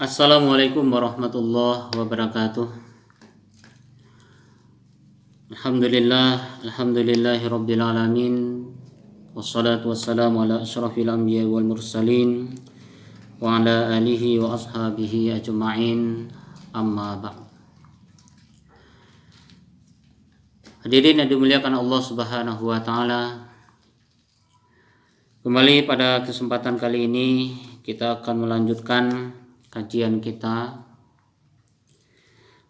Assalamualaikum warahmatullahi wabarakatuh. Alhamdulillahi rabbil alamin. Wassalatu wassalamu ala asyrafil anbiya wal mursalin wa ala alihi wa ashabihi ajma'in. Amma ba'd. Hadirin yang dimuliakan Allah Subhanahu wa taala. Kembali pada kesempatan kali ini kita akan melanjutkan kajian kita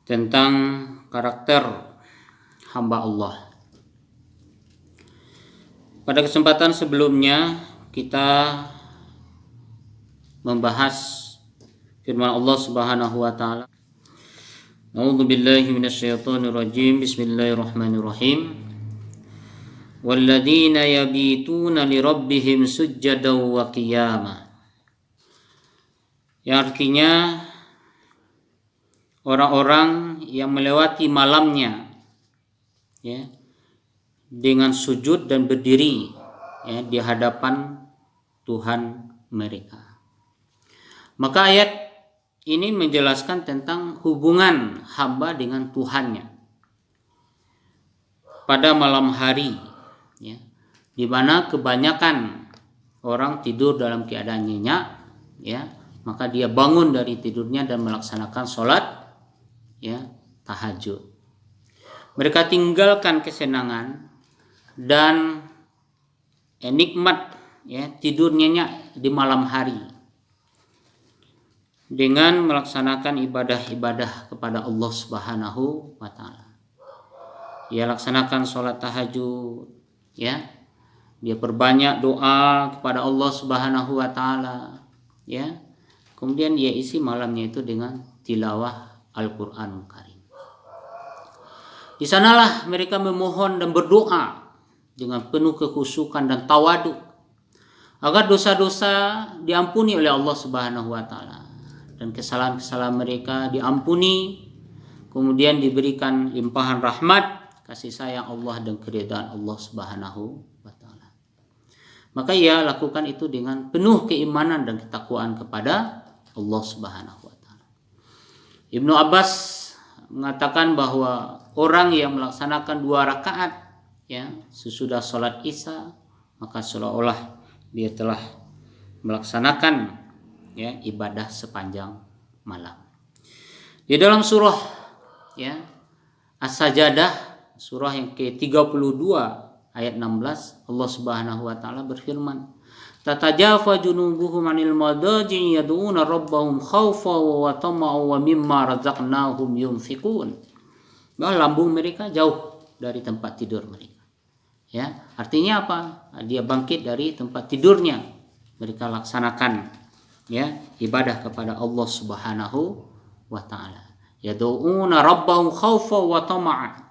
tentang karakter hamba Allah. Pada kesempatan sebelumnya kita membahas firman Allah Subhanahu wa taala. A'udzubillahi minasyaitonir rajim. Bismillahirrahmanirrahim. Walladzina yabituna lirabbihim sujjadan wa qiyama. Yang artinya orang-orang yang melewati malamnya ya, dengan sujud dan berdiri ya, di hadapan Tuhan mereka. Maka ayat ini menjelaskan tentang hubungan hamba dengan Tuhannya pada malam hari ya, di mana kebanyakan orang tidur dalam keadaan nyenyak ya, maka dia bangun dari tidurnya dan melaksanakan sholat ya, tahajud. Mereka tinggalkan kesenangan dan nikmat ya, tidur nyenyak di malam hari dengan melaksanakan ibadah-ibadah kepada Allah Subhanahu wa taala. Dia laksanakan sholat tahajud ya, dia perbanyak doa kepada Allah Subhanahu wa taala ya. Kemudian dia isi malamnya itu dengan tilawah Al-Quran Karim. Di sanalah mereka memohon dan berdoa dengan penuh kekhusyukan dan tawadu agar dosa-dosa diampuni oleh Allah Subhanahu wa taala dan kesalahan-kesalahan mereka diampuni, kemudian diberikan limpahan rahmat, kasih sayang Allah dan keridhaan Allah Subhanahu wa taala. Maka ia lakukan itu dengan penuh keimanan dan ketakwaan kepada Allah Subhanahu wa taala. Ibnu Abbas mengatakan bahwa orang yang melaksanakan 2 rakaat ya, sesudah sholat Isya, maka seolah-olah dia telah melaksanakan ya, ibadah sepanjang malam. Di dalam surah ya, As-Sajdah, surah yang ke-32 ayat 16, Allah Subhanahu wa taala berfirman, tatajafa junubuhum 'anil madaji' yad'una rabbahum khaufan wa tama'an wa mimma razaqnahum yunfiqun. Bahwa lambung mereka jauh dari tempat tidur mereka. Ya, artinya apa? Dia bangkit dari tempat tidurnya. Mereka laksanakan ya, ibadah kepada Allah Subhanahu wa taala. Yad'una rabbahum khaufan wa tama'an.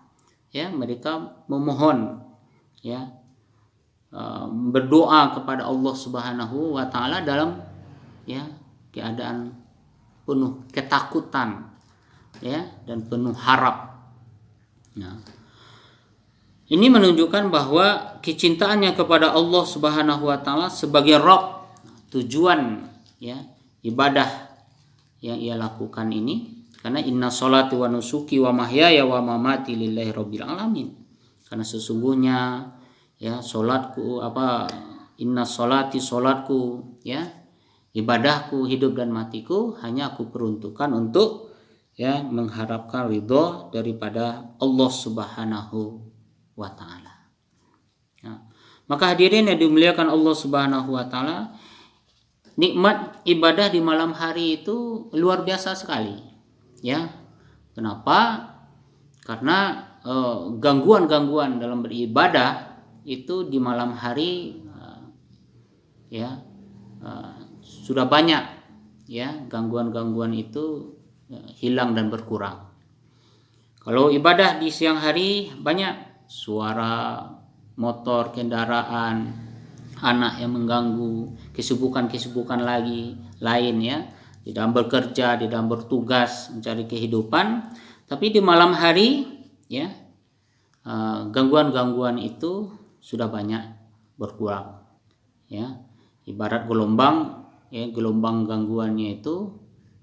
Ya, mereka memohon ya, berdoa kepada Allah Subhanahu wa taala dalam ya, keadaan penuh ketakutan ya, dan penuh harap. Nah, ini menunjukkan bahwa kecintaannya kepada Allah Subhanahu wa taala sebagai Rabb, tujuan ya, ibadah yang ia lakukan ini, karena inna sholati wa nusuki wa mahyaya wa mamati lillahi rabbil alamin. Karena sesungguhnya ya, solatku inna sholati, solatku ya, ibadahku, hidup dan matiku hanya aku peruntukkan untuk ya, mengharapkan ridho daripada Allah Subhanahu wa taala. Ya. Maka hadirin yang dimuliakan Allah Subhanahu wa taala, nikmat ibadah di malam hari itu luar biasa sekali ya. Kenapa? Karena gangguan-gangguan dalam beribadah itu di malam hari ya, sudah banyak ya, gangguan-gangguan itu hilang dan berkurang. Kalau ibadah di siang hari banyak suara motor, kendaraan, anak yang mengganggu, kesibukan-kesibukan lain ya, di dalam bekerja, di dalam bertugas mencari kehidupan. Tapi di malam hari ya, gangguan-gangguan itu sudah banyak berkurang ya. Ibarat gelombang ya, gelombang gangguannya itu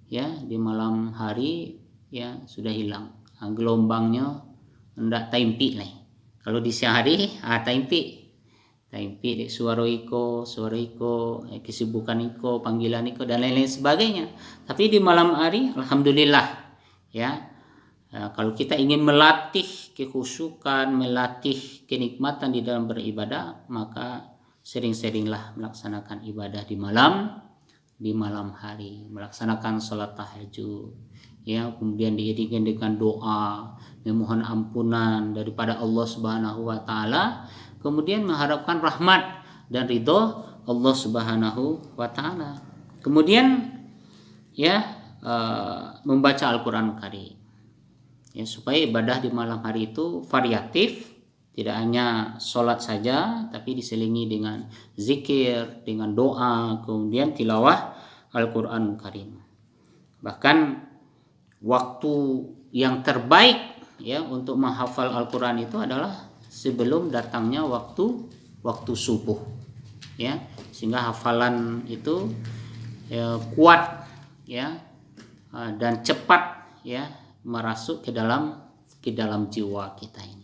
ya di malam hari ya sudah hilang. Gelombangnya ndak taimpi lah. Kalau di siang hari taimpi dek suara iko, kesibukan iko, panggilan iko dan lain-lain sebagainya. Tapi di malam hari alhamdulillah ya. Kalau kita ingin melatih kekhusyukan, melatih kenikmatan di dalam beribadah, maka sering-seringlah melaksanakan ibadah di malam hari, melaksanakan sholat tahajud, ya, kemudian diiringi dengan doa, memohon ampunan daripada Allah Subhanahu wa taala, kemudian mengharapkan rahmat dan ridho Allah Subhanahu wa taala. Kemudian ya membaca Al-Qur'an Karim. Ya, supaya ibadah di malam hari itu variatif, tidak hanya sholat saja, tapi diselingi dengan zikir, dengan doa, kemudian tilawah Al-Quran Karim. Bahkan waktu yang terbaik ya untuk menghafal Al-Quran itu adalah sebelum datangnya waktu subuh, ya, sehingga hafalan itu ya, kuat ya dan cepat ya merasuk ke dalam jiwa kita ini.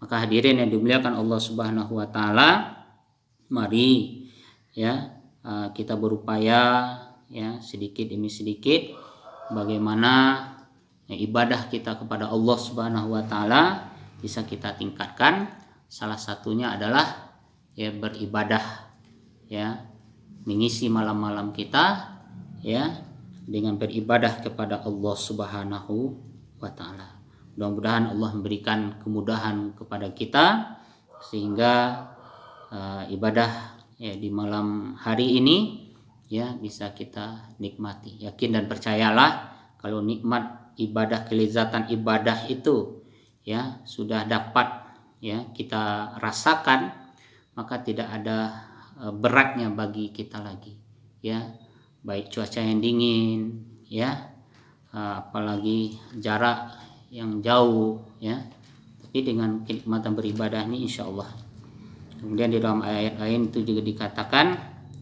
Maka hadirin yang dimuliakan Allah Subhanahu wa taala, mari ya kita berupaya ya sedikit demi sedikit bagaimana ya, ibadah kita kepada Allah Subhanahu wa taala bisa kita tingkatkan. Salah satunya adalah ya beribadah, ya, mengisi malam-malam kita ya dengan beribadah kepada Allah Subhanahu wa taala. Mudah-mudahan Allah memberikan kemudahan kepada kita sehingga ibadah ya di malam hari ini ya bisa kita nikmati. Yakin dan percayalah kalau nikmat ibadah, kelezatan ibadah itu ya sudah dapat ya kita rasakan, maka tidak ada beratnya bagi kita lagi ya, baik cuaca yang dingin ya, apalagi jarak yang jauh ya, tapi dengan kenikmatan beribadah ini insya Allah. Kemudian di dalam ayat lain itu juga dikatakan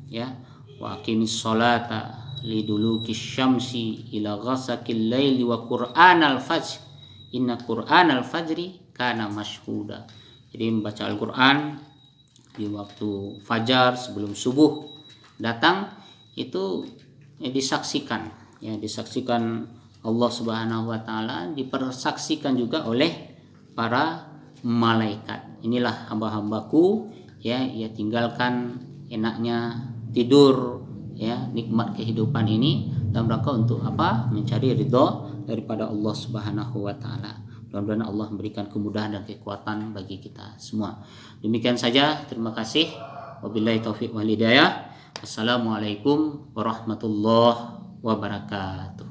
ya, wa aqimis sholata liduluki syamsi ila ghasaqil laili wa qur'anal fajr inna qur'anal fajri kana mashhuda. Jadi membaca Al-Qur'an di waktu fajar sebelum subuh datang itu ya, disaksikan Allah Subhanahu wa taala, dipersaksikan juga oleh para malaikat. Inilah hamba-hambaku ya, ia tinggalkan enaknya tidur ya, nikmat kehidupan ini dalam rangka untuk apa? Mencari ridho daripada Allah Subhanahu wa taala. Mudah-mudahan Allah memberikan kemudahan dan kekuatan bagi kita semua. Demikian saja, terima kasih. Wabillahi taufiq wal hidayah. Assalamualaikum warahmatullahi wabarakatuh.